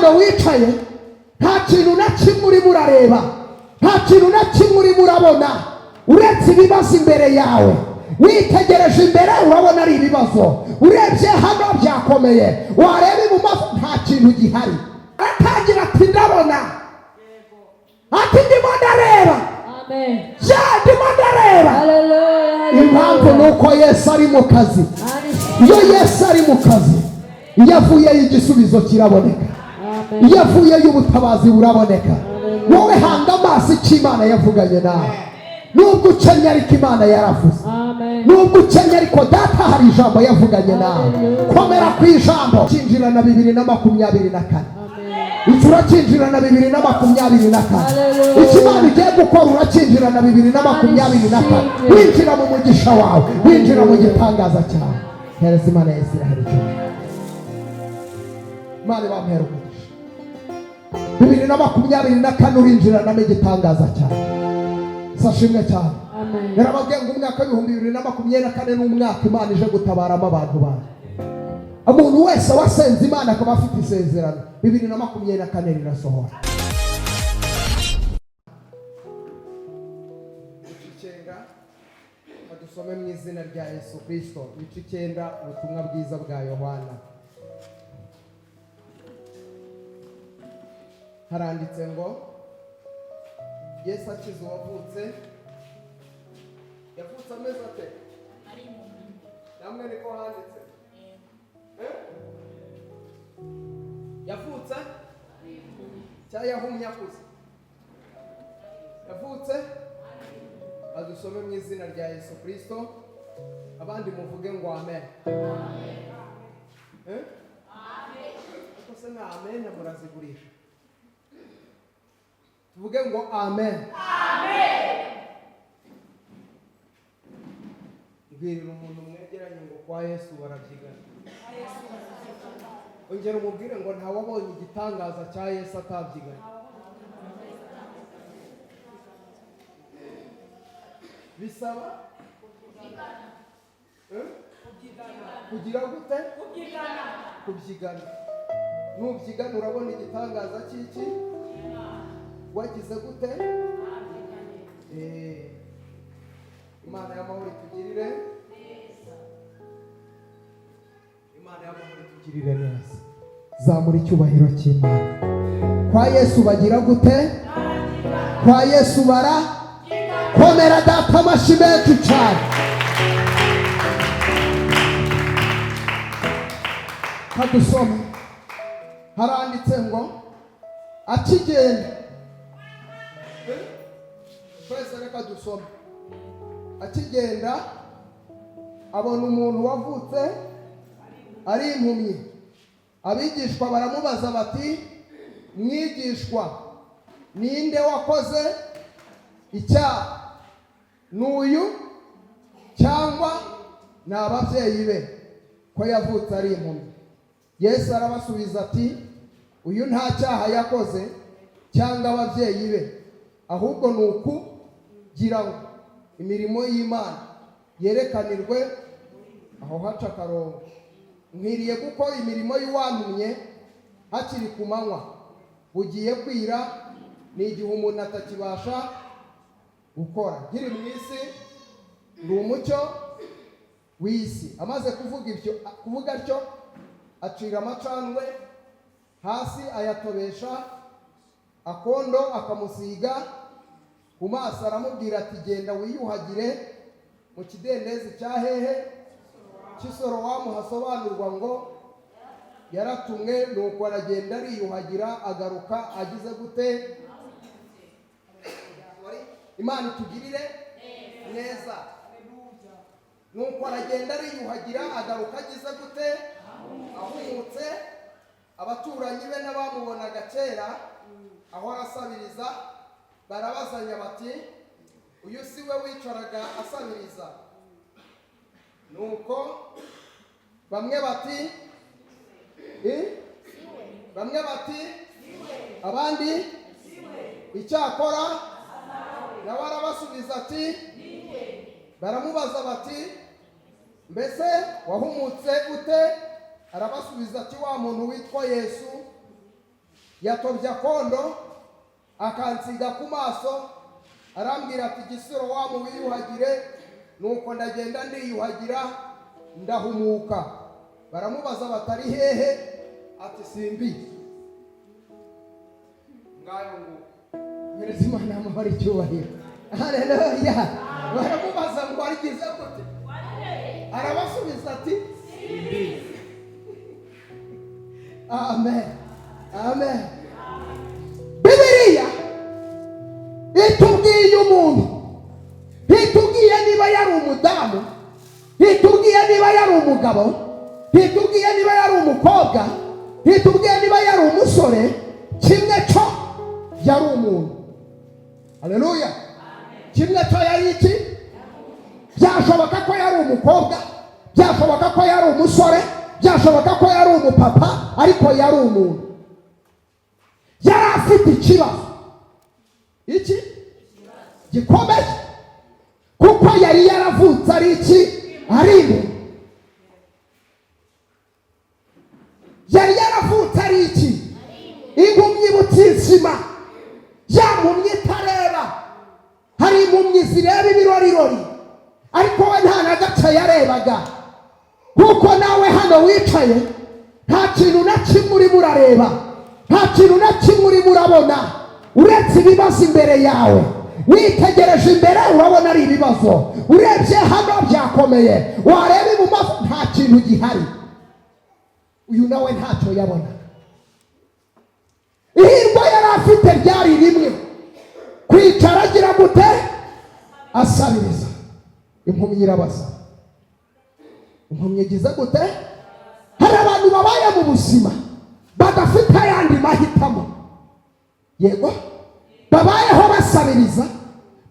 hano wicaye nta kintu na kimwe uri murareba, nta kintu na kimwe uri murabona uretse ibibazo imbere yawe. Witegereje imbere urabona ari ibibazo, urebye hano byakomeye, wareba ibumoso nta kintu gihari. Atangira ati ndabona, ati ndimo ndareba, ndimo ndareba. Impamvu ni uko Yesu ari mu kazi. Iyo Yesu ari mu kazi, iyo avuyeyo igisubizo kiraboneka, iyo avuyeyo ubutabazi buraboneka. Wowe hanga amaso icyo Imana yavuganye nawe. Nubwo ukennye ariko Imana yaravuze, nubwo ukennye ariko data hari ijambo yavuganye nawe. Komera ku ijambo. Kinjira na 2024, icyo urakinjira na 2024. Icyo Imana igiye gukora urakinjira na 2024. Winjira mu mugisha wawe, winjira mu gitangaza cyawe. Hereza Imana ya Isiraheli cyane. Imana bampera umugisha. 2024 urinjira na igitangaza cyawe. Sashimwe cyane. Yarababwiye ngo umwaka 2024 n'umwaka Imana ije gutabaramo abantu bayo. Umuntu wese wasenze Imana akaba afite isezerano, 2024 rirasohora. Icyenda adusome mu izina rya Yesu Kristo. Icyenda ubutumwa bwiza bwa Yohana. Haranditse ngo Yesu akiza uwavutse, yavutse ameze ate? Namwe niko handitse. Yavutse cyangwa yahumye akuze? Yavutse. Adusome mu izina rya Yesu Kristo. Abandi muvuge ngo amen. Amen. Amen. Uko se na amen murazigurisha? Tuvuge ngo amen. Amen. Ibwirira umuntu mwegeranye ngo kwa Yesu barabyigana. Ongera umubwire ngo nta wabonye igitangaza cya Yesu atabyigana. Bisaba kugira gute? Kubyigana. Nubyigana urabona igitangaza cy'iki? Wagize gute? Imana y'amahoro itugirire neza. Imana y'amahoro itugirire neza. Zamura icyubahiro cy'Imana. Kwa Yesu bagira gute? Kwa Yesu bara komera data amashyi menshi cyane. Kadusome. Haranditse ngo akigenda. Twese reka dusome. Akigenda abona umuntu wavutse ari impumyi. Abigishwa baramubaza bati, mwigishwa, ninde wakoze icyaha? N'uyu cyangwa ni ababyeyi be ko yavutse ari impumyi? Yesu arabasubiza ati, uyu nta cyaha yakoze cyangwa ababyeyi be, ahubwo ni ukugira ngo imirimo y'Imana yerekanirwe aho haca akarongo. Nkwiriye gukora imirimo y'uwantumye hakiri ku manywa. Bugiye kwira ni igihe umuntu atakibasha gukora. Nkiri mu isi ndi umucyo w'isi. Amaze kuvuga atyo acira amacandwe hasi ayatobesha akondo akamusiga ku maso, aramubwira ati, genda wiyuhagire mu kidendezi cya hehe cy'Isorowamu, hasobanurwa ngo yaratumwe. Nuko aragenda ariyuhagira, agaruka agize gute? Imana itugirire neza. Nuko aragenda ariyuhagira, agaruka agize gute? Ahumutse. Abaturanyi be n'abamubonaga kera aho arasabiriza barabazanya bati, uyu si we wicaraga asabiriza? Nuko bamwe bati abandi icyakora. Nawe arabasubiza ati, baramubaza bati, mbese wahumutse ute? Arabasubiza ati, wa muntu witwa Yesu yatobye akondo akansiga ku maso arambwira ati Gisiro wamu wiyuhagire, nuko ndagenda ndiyuhagira ndahumuka. Baramubaza batari hehe, ati simbi. Ngayo nguko Nyereza Imana amahoro icyubahiro. Haleluya. Baramubaza ngo arigize gute, arabasubiza ati simbi. Amen. Amen. Bibiliya itubwiye umuntu, itubwiye niba yari umudamu, itubwiye niba yari umugabo, itubwiye niba yari umukobwa, itubwiye niba yari umusore, kimwe cyo yari umuntu. Haleluya. Kimwe cyo yari iki? Byashoboka ko yari umukobwa, byashoboka ko yari umusore, byashoboka ko yari umupapa, ariko yari umuntu. Yari afite ikibazo iki gikomeye, kuko yari yaravutse ari iki? Ari imbere. Yari yaravutse ari iki? Impumyi butizima, yampumyi itareba. Hari impumyi zireba ibirorirori, ariko we nta na gace yarebaga. Kuko nawe hano wicaye nta kintu na kimwe urimo urareba, nta kintu na kimwe urimo urabona uretse ibibazo imbere yawe. Witegereje imbere urabona ari ibibazo, urebye hano byakomeye, wareba ibumoso nta kintu gihari. Uyu nawe ntacyo yabona. Ihirwe yari afite ryari rimwe, kwicara agira gute? Asabiriza. Impumyi irabasa, impumyi igize gute? Hari abantu babaye mu buzima badafite ayandi mahitamo. Yego, babayeho basabiriza,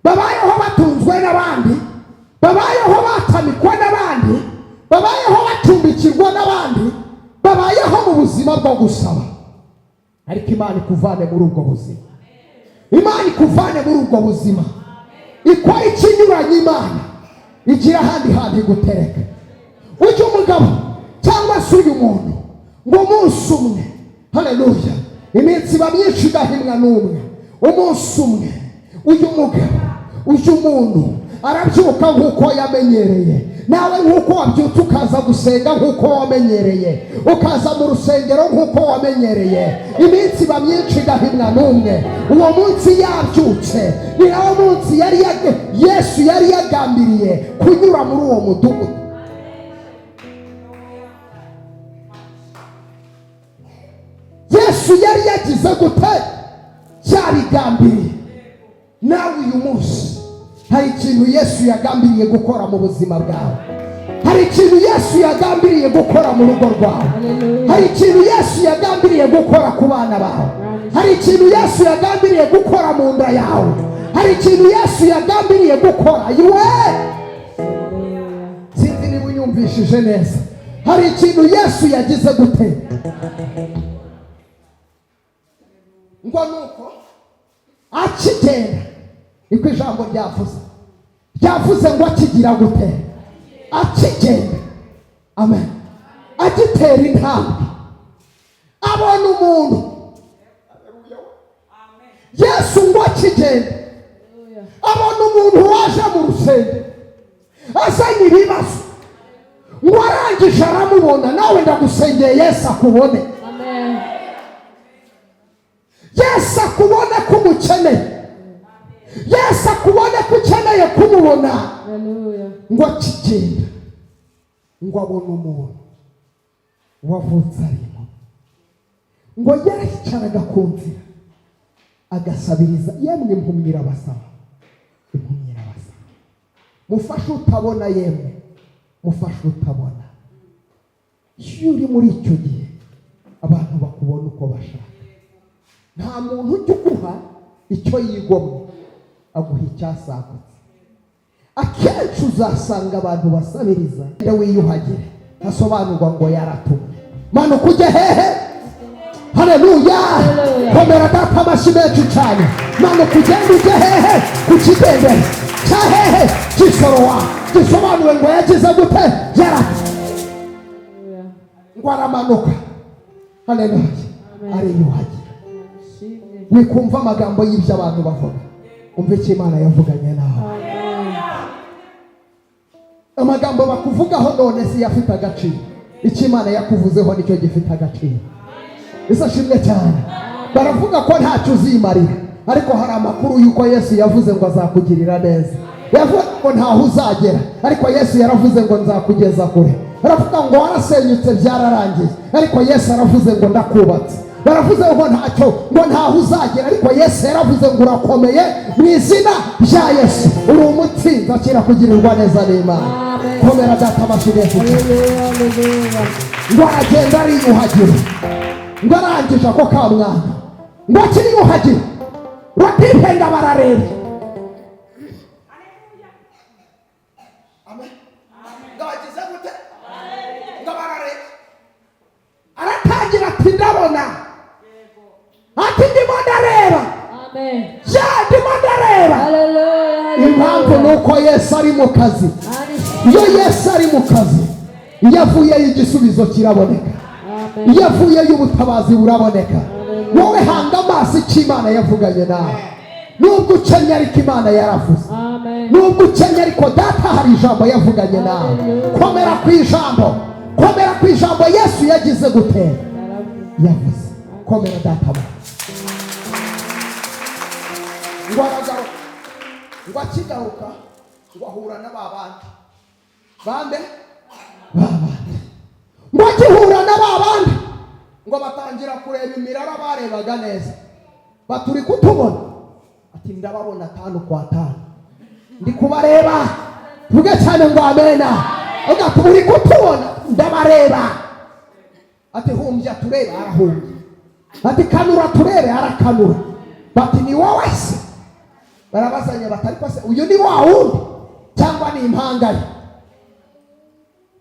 babayeho batunzwe n'abandi, babayeho batamikwa n'abandi, babayeho bacumbikirwa n'abandi, babayeho mu buzima bwo gusaba. Ariko Imana ikuvane muri ubwo buzima. Imana ikuvane muri ubwo buzima, ikora ikinyuranye. Imana igira ahandi hantu igutereka. Ujya umugabo cyangwa se uyu muntu ngo umunsi umwe, haleluya, iminsi iba myinshi igahimwa n'umwe. Umunsi umwe uyu mugabo, uyu muntu arabyuka nk'uko yamenyereye. Nawe nk'uko wabyutse ukaza gusenga nk'uko wamenyereye, ukaza mu rusengero nk'uko wamenyereye, iminsi iba myinshi igahimwa n'umwe. Uwo munsi yabyutse ni nawo munsi Yesu yari yagambiriye kunyura muri uwo mudugudu. Yesu yari yagize gute? Cyabigambiriye. Nawe uyu munsi hari ikintu Yesu yagambiriye gukora mu buzima bwawe. Hari ikintu Yesu yagambiriye gukora mu rugo rwawe. Hari ikintu Yesu yagambiriye gukora ku bana bawe. Hari ikintu Yesu yagambiriye gukora mu nda yawe. Hari ikintu Yesu yagambiriye gukora. Sinzi niba unyumvishije neza. Hari ikintu Yesu yagize gute? Ngo nuko akigenda, iko ijambo ryavuze ngo akigira gute? Akigenda. Amen. Agitera intambwe abona umuntu. Yesu ngo akigenda abona umuntu waje mu rusengero azanye ibibazo, ngo arangije aramubona. Nawe ndagusengeye Yesu akubone. Amen. Yesu akubone ko umukeneye, Yesu akubone ko ukeneye kumubona. Haleluya. Ngo akigenda, ngo abone umuntu wavutse arimo, ngo yarayicaraga ku nzira agasabiriza. Yemwe impumyi irabasaba, impumyi irabasaba. Mufashe utabona, yemwe mufashe utabona. Iyo uri muri icyo gihe abantu bakubona uko bashaka. Nta muntu ujya uguha icyo yigomwe, aguha icyasagutse. Akenshi uzasanga abantu basabiriza wiyuhagire, hasobanurwa ngo yaratumwe. Manuka ujye hehe? Haleluya. Komera data amashyi menshi cyane. Manuka ugende ujye hehe? Ku kidendezi cya hehe? Gisorowa. Gisobanuwe ngo yagize gute? Yaratumwe. Ngo aramanuka. Haleluya. Ariyuhagira. wikumva amagambo y'ibyo abantu bavuga, umve icyo Imana yavuganye nawe. Amagambo bakuvugaho none si yafite agaciro, icyo Imana yakuvuzeho nicyo gifite agaciro. Isashimwe cyane. Baravuga ko ntacyo uzimarira, ariko hari amakuru yuko Yesu yavuze ngo azakugirira neza. Yavuze ngo ntaho uzagera, ariko Yesu yaravuze ngo nzakugeza kure. Baravuga ngo warasenyutse byararangiye, ariko Yesu aravuze ngo ndakubatse. Baravuze ngo ntacyo, ngo ntaho uzagera, ariko Yesu yaravuze ngo urakomeye mu izina rya Yesu. Uri umutsinzi akira kugirirwa neza n'Imana. Komera data amashimwe kugira ngo agenda ariyuhagira, ngo arangije ako kamwana ngo akiriyuhagira, batipenda barareba. Amen. Ngabagize gute? Ngo barareba. Aratangira ati ndabona. Ati ndimo ndareba. Amen. Ndimo ndareba. Haleluya. Impamvu nuko Yesu ari mu kazi. Iyo Yesu ari mu kazi, iyo avuyeyo igisubizo kiraboneka. Iyo avuyeyo ubutabazi buraboneka. Wowe hanga amaso icyo Imana yavuganye nawe. Nubwo ukenye ariko Imana yaravuze. Nubwo ukenye ariko data hari ijambo yavuganye nawe. Komera ku ijambo. Komera ku ijambo Yesu yagize gutera. Yavuze. Komera data ba. Ngo aragaruka. Ngo akigaruka. Ngo ahura n'ababandi. Bande? Babandi. Ngo akihura n'ababandi. Ngo batangira kureba imirara barebaga neza. Baturi kutubona. Ati ndababona 5 kwa 5. Ndi kubareba. Vuge cyane ngo amena. Uga turi kutubona ndabareba. Ati humbya tureba arahumbya. Ati kanura turebe arakanura. Bati ni wowe se. Barabazanya batari ko se uyu ni wa wundi cyangwa ni impangari.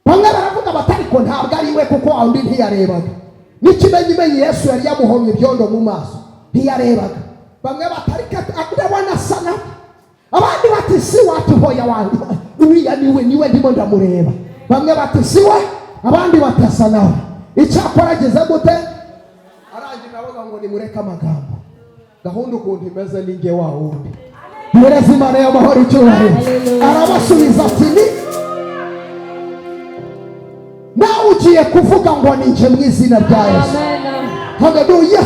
Bamwe baravuga batari ko ntabwo ari we kuko wa wundi ntiyarebaga. N'ikimenyimenyi Yesu yari yamuhomye ibyondo mu maso ntiyarebaga. Bamwe batari ndabona sana. Abandi bati si watu hoya wangu uriya niwe ndimo ndamureba. Bamwe bati si we, abandi batasa nawe. Icyakora ageze gute? Arangira avuga ngo nimureke amagambo. Gahunda ukuntu imeze ninge wa wundi. Murezi Imana y'amahoro icyubahiro. Arabasubiza ati ni nawe ugiye kuvuga ngo ninje mu izina rya Yesu. Haleluya.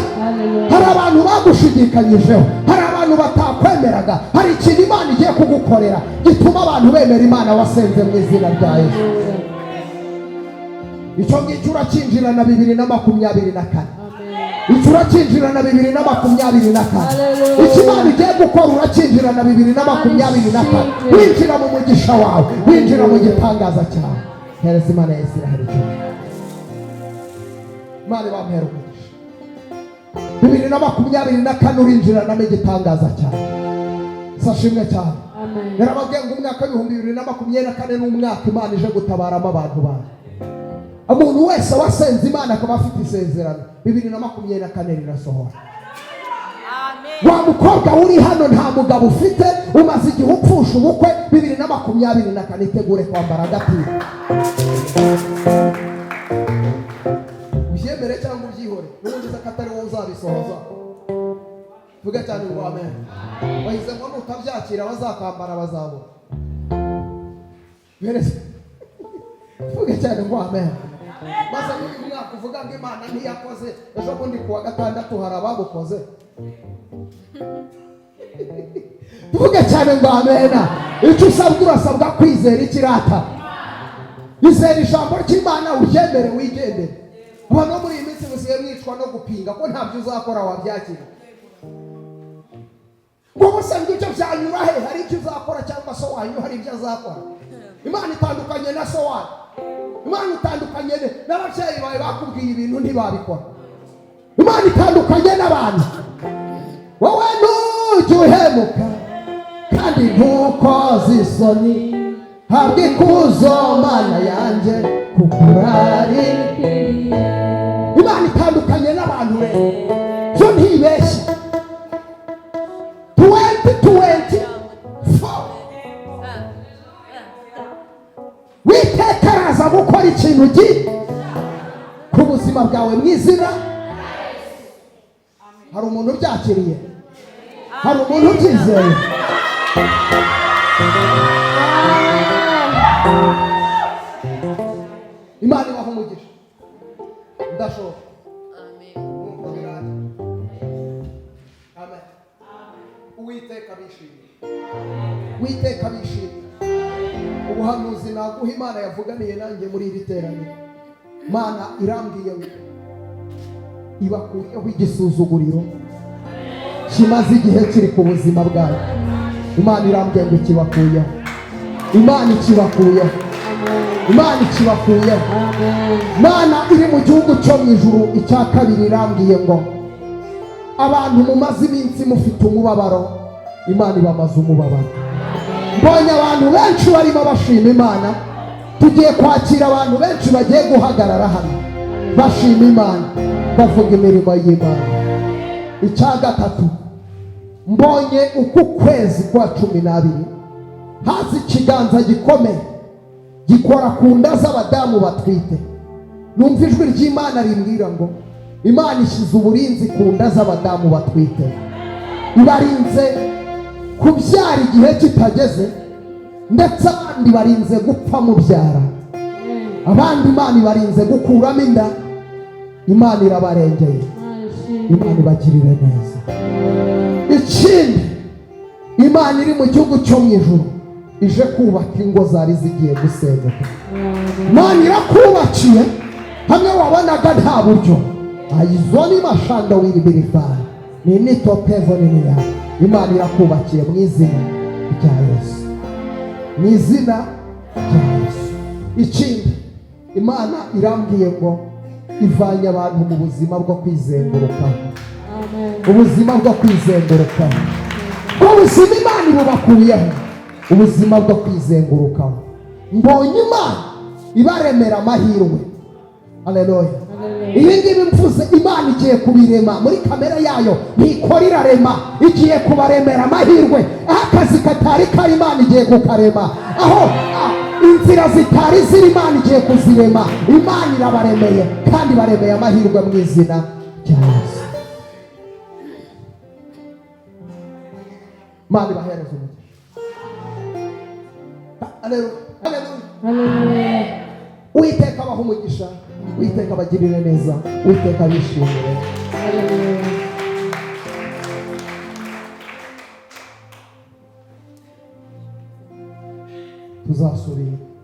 Hari abantu bagushidikanyijeho, hari abantu batakwemeraga, hari ikintu Imana igiye kugukorera gituma abantu bemera Imana wasenze mu izina rya Yesu. Icyo ngicyo urakinjira na 2024. Icyo urakinjira na 2024. Icyo Imana igiye gukora urakinjira na 2024. Winjira mu mugisha wawe, winjira mu gitangaza cyawe. Hereza Imana ya Isiraheli. Imana bampera umugisha. 2024 urinjira na igitangaza cyawe. Sashimwe cyane. Amen. Yarababwiye ngo umwaka 2024 n'umwaka Imana ije gutabaramo abantu bawe. Umuntu wese wasenze Imana akaba afite isezerano 2024 rirasohora. Amen. Wa mukobwa uri hano nta mugabo ufite, umaze igihe upfusha ubukwe 2024 itegure kwambara agapira. Ubyemere cyangwa ubyihore, n'ubundi zakatari wowe uzabisohoza. Vuga cyane ngo amen. Wahize ngo nutabyakira bazakambara bazabo. Berese. Vuga cyane ngo amen. Basa n'uyu mwaka uvuga ngo Imana ntiyakoze, ejo bundi kuwa gatandatu hari ababukoze. Vuga cyane ngo amen. Icyo usabwa urasabwa kwizera ikirata. Izera ijambo ry'Imana uryemere wigendere. Abantu muri iyi minsi musiye mwicwa no gupinga ko ntabyo uzakora wabyakira. Ngo musange icyo byanyura he, hari icyo uzakora cyangwa so wanyu hari ibyo azakora. Imana itandukanye na so wanyu. Imana itandukanye n'ababyeyi bawe bakubwiye ibintu ntibabikora. Imana itandukanye n'abantu. Wowe ntujye uhemuka kandi ntukoze isoni. Habwa ikuzo Mana yanjye kukurari. Imana itandukanye n'abantu rero. Byo ntibeshye. 2024 witekaraza gukora ikintu ku buzima bwawe mu izina. hari umuntu ubyakiriye, hari umuntu ubyizeye. Imana ibaha umugisha. Ndashoboka. Amen. Uwiteka bishimye. Uwiteka bishimye. Ubuhanuzi naguha Imana yavuganiye nanjye muri iri teraniro. Imana irambwiye ngo ibakuriyeho igisuzuguriro kimaze igihe kiri ku buzima bwawe. Imana irambwiye ngo kibakuyeho. Imana ikibakuyeho. Imana ikibakuyeho. Imana iri mu gihugu cyo mu ijuru. Icya kabiri irambwiye ngo abantu mumaze iminsi mufite umubabaro, Imana ibamaze umubabaro. Mbonye abantu benshi barimo bashima Imana. Tugiye kwakira abantu benshi bagiye guhagarara hano bashima Imana, bavuga imirimo y'Imana. Icya gatatu, mbonye uku kwezi kwa 12 hazi ikiganza gikomeye gikora ku nda z'abadamu batwite. Numva ijwi ry'Imana rimbwira ngo Imana ishyize uburinzi ku nda z'abadamu batwite, ibarinze kubyara igihe kitageze, ndetse abandi barinze gupfa mubyara, abandi Imana ibarinze gukuramo inda. Imana irabarengeye. Imana ibagirire neza. Ikindi, Imana iri mu gihugu cyo mu ijuru ije kubaka ingo zari zigiye gusenyuka. Imana irakubakiye hamwe wabonaga nta buryo. Ayizoni mashando wiribirifara ni nitopevo nini ya. Imana irakubakiye mu izina rya Yesu, mu izina rya Yesu. Ikindi, Imana irambwiye ngo ivanye abantu mu buzima bwo kwizenguruka. Ubuzima bwo kwizenguruka, ubuzima Imana ibubakuyeho, ubuzima bwo kwizenguruka. Mbonye Imana ibaremera amahirwe. Haleluya. Ibi ngibi mvuze Imana igiye kubirema muri kamera yayo, ntikora irarema, igiye kubaremera amahirwe. Aho akazi katari kari, Imana igiye kukarema. Aho inzira zitari ziri, Imana igiye kuzirema. Imana irabaremeye kandi baremeye amahirwe mu izina rya Yesu. Imana ibahereze umugisha. Haleluya. Haleluya. Uwiteka abaha umugisha, Uwiteka abagirire neza, Uwiteka abishimire. Tuzasubira.